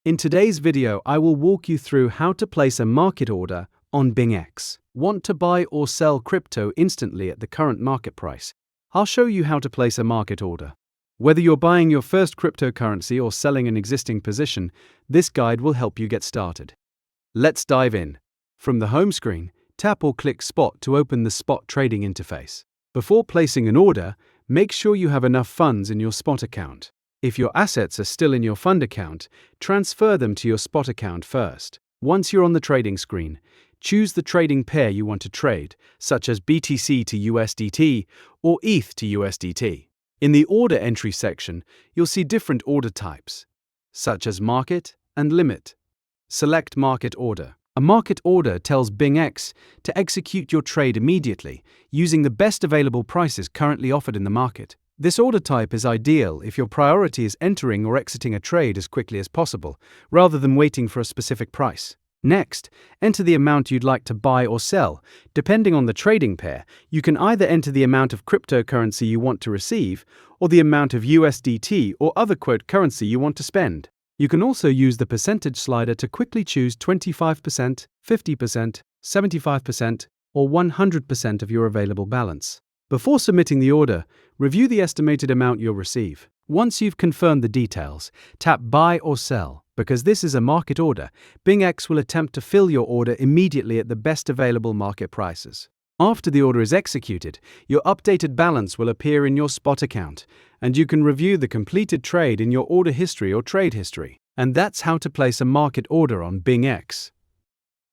In today's video, I will walk you through how to place a market order on BingX. Want to buy or sell crypto instantly at the current market price? I'll show you how to place a market order. Whether you're buying your first cryptocurrency or selling an existing position, this guide will help you get started. Let's dive in. From the home screen, tap or click Spot to open the spot trading interface. Before placing an order, make sure you have enough funds in your spot account. If your assets are still in your fund account, transfer them to your spot account first. Once you're on the trading screen, choose the trading pair you want to trade, such as BTC to USDT or ETH to USDT. In the order entry section, you'll see different order types, such as market and limit. Select market order. A market order tells BingX to execute your trade immediately, using the best available prices currently offered in the market. This order type is ideal if your priority is entering or exiting a trade as quickly as possible, rather than waiting for a specific price. Next, enter the amount you'd like to buy or sell. Depending on the trading pair, you can either enter the amount of cryptocurrency you want to receive, or the amount of USDT or other currency you want to spend. You can also use the percentage slider to quickly choose 25%, 50%, 75%, or 100% of your available balance. Before submitting the order, review the estimated amount you'll receive. Once you've confirmed the details, tap Buy or Sell. Because this is a market order, BingX will attempt to fill your order immediately at the best available market prices. After the order is executed, your updated balance will appear in your spot account, and you can review the completed trade in your order history or trade history. And that's how to place a market order on BingX.